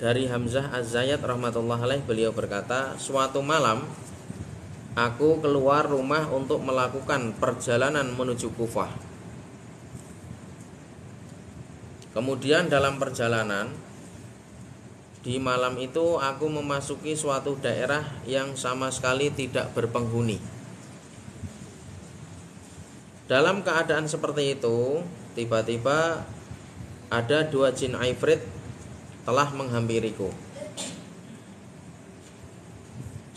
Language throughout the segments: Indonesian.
Dari Hamzah Az-Zayyat rahmatullah alaih, beliau berkata, suatu malam aku keluar rumah untuk melakukan perjalanan menuju Kufah. Kemudian dalam perjalanan di malam itu aku memasuki suatu daerah yang sama sekali tidak berpenghuni. Dalam keadaan seperti itu, tiba-tiba ada dua jin ifrit telah menghampiriku.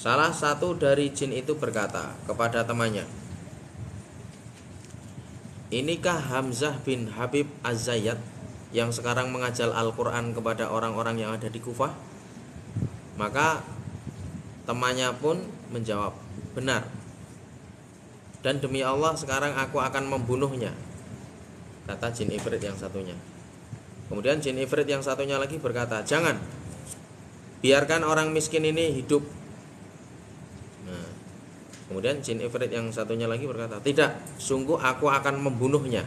Salah satu dari jin itu berkata kepada temannya, "Inikah Hamzah bin Habib Az-Zayyat yang sekarang mengajar Al-Quran kepada orang-orang yang ada di Kufah?" Maka temannya pun menjawab, "Benar. Dan demi Allah sekarang aku akan membunuhnya," kata jin ifrit yang satunya. Kemudian jin ifrit yang satunya lagi berkata, "Jangan, biarkan orang miskin ini hidup." Nah, kemudian jin ifrit yang satunya lagi berkata, "Tidak, sungguh aku akan membunuhnya."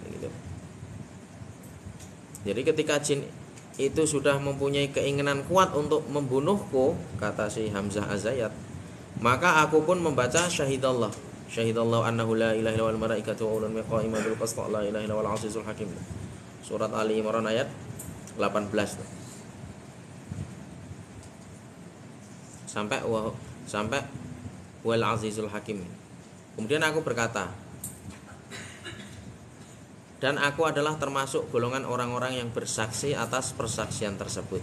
Gitu. Jadi ketika jin itu sudah mempunyai keinginan kuat untuk membunuhku, kata si Hamzah Az-Zayyat, maka aku pun membaca syahidallah annahu la ilaha illallah wal malaikatu wa ulul qa'iman bil qist la ilaha illallah azizul hakim. Surat Ali Imran ayat 18 sampai wal azizul hakim. Kemudian aku berkata, dan aku adalah termasuk golongan orang-orang yang bersaksi atas persaksian tersebut.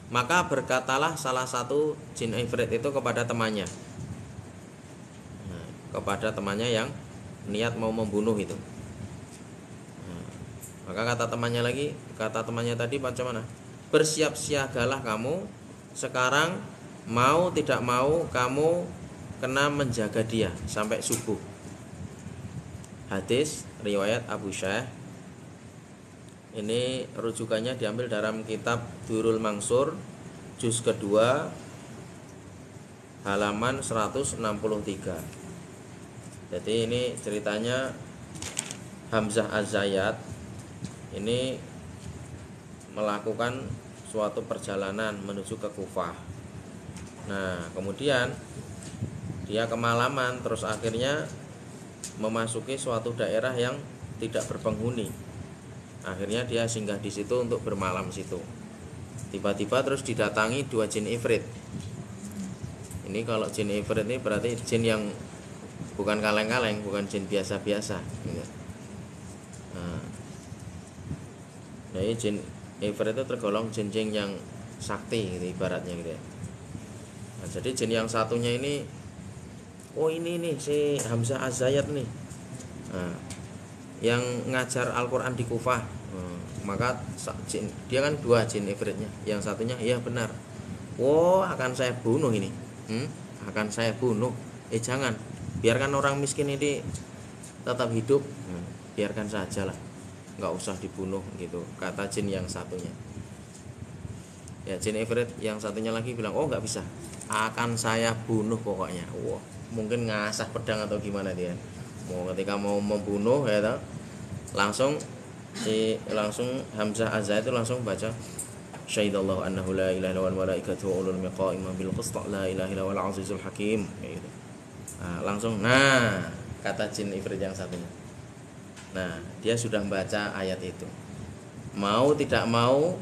Maka berkatalah salah satu jin ifrit itu kepada temannya, kepada temannya yang niat mau membunuh itu. Maka kata temannya tadi macam mana? "Bersiap siagalah kamu, sekarang mau tidak mau kamu kena menjaga dia sampai subuh." Hadis riwayat Abu Syekh. Ini rujukannya diambil dalam kitab Durul Mansur juz kedua halaman 163. Jadi ini ceritanya Hamzah Az-Zayyat ini melakukan suatu perjalanan menuju ke Kufah. Nah, kemudian dia kemalaman, terus akhirnya memasuki suatu daerah yang tidak berpenghuni. Akhirnya dia singgah di situ untuk bermalam situ. Tiba-tiba terus didatangi dua jin ifrit. Ini kalau jin ifrit ini berarti jin yang bukan kaleng-kaleng, bukan jin biasa-biasa. Nah, jin ifrit itu tergolong jin-jin yang sakti gitu, ibaratnya gitu ya. Nah, jadi jin yang satunya ini, oh ini nih si Hamzah Az-Zayyat nih, yang ngajar Al-Quran di Kufah. Maka dia kan dua jin ifritnya, yang satunya, "Iya benar, akan saya bunuh ini, akan saya bunuh. Jangan, biarkan orang miskin ini tetap hidup, biarkan saja lah, nggak usah dibunuh," gitu kata jin yang satunya. Ya, jin ifrit yang satunya lagi bilang, "Oh nggak bisa, akan saya bunuh pokoknya." Mungkin ngasah pedang atau gimana dia. Ketika mau membunuh ya toh, langsung Hamzah Az-Zayyat itu langsung baca syahidallahu annahu la ilaha illallah wal malaikatu wa ulul qa'iman bil qist la ilaha illallah azizul hakim, gitu. Langsung kata jin ifrit yang satunya. Nah, dia sudah membaca ayat itu. Mau tidak mau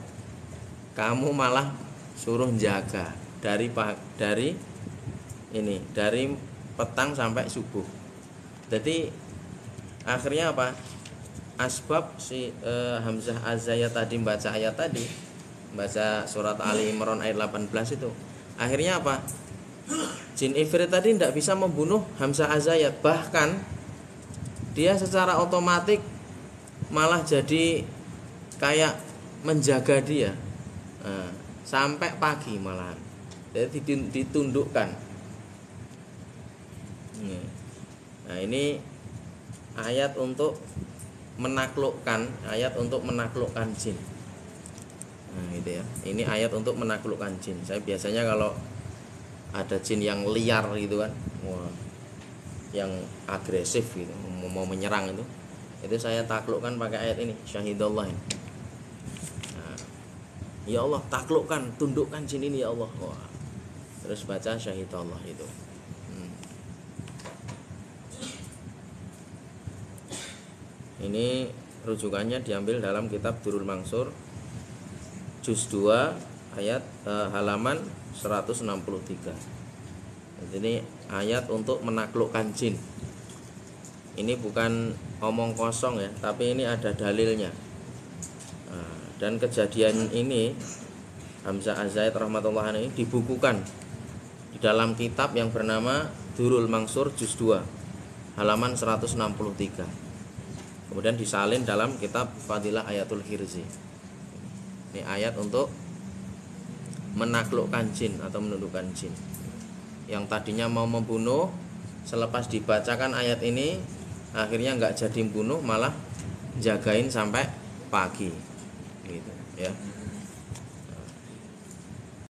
kamu malah suruh jaga dari petang sampai subuh. Jadi akhirnya apa? Asbab si Hamzah Az-Zayyat tadi membaca ayat tadi, membaca surat Ali Imran ayat 18 itu. Akhirnya apa? Jin ifrit tadi tidak bisa membunuh Hamzah Az-Zayyat, bahkan dia secara otomatis malah jadi kayak menjaga dia sampai pagi malahan. Jadi ditundukkan. Nah, ini ayat untuk menaklukkan jin. Nah, gitu ya. Ini ayat untuk menaklukkan jin. Saya biasanya kalau ada jin yang liar gitu kan, yang agresif gitu, mau menyerang itu saya taklukkan pakai ayat ini, syahidallah. Nah, Ya Allah, taklukkan, tundukkan jin ini ya Allah. Wah. Terus baca syahidallah itu. Ini rujukannya diambil dalam kitab Durrul Mansur juz 2 ayat halaman 163. Jadi ini ayat untuk menaklukkan jin. Ini bukan omong kosong ya, tapi ini ada dalilnya. Dan kejadian ini Hamzah Az-Zaid rahmatullah ini dibukukan di dalam kitab yang bernama Durrul Mansur juz 2 halaman 163. Kemudian disalin dalam kitab Fadilah Ayatul Hirzi. Ini ayat untuk menaklukkan jin atau menundukkan jin. Yang tadinya mau membunuh, selepas dibacakan ayat ini akhirnya nggak jadi membunuh, malah jagain sampai pagi gitu ya.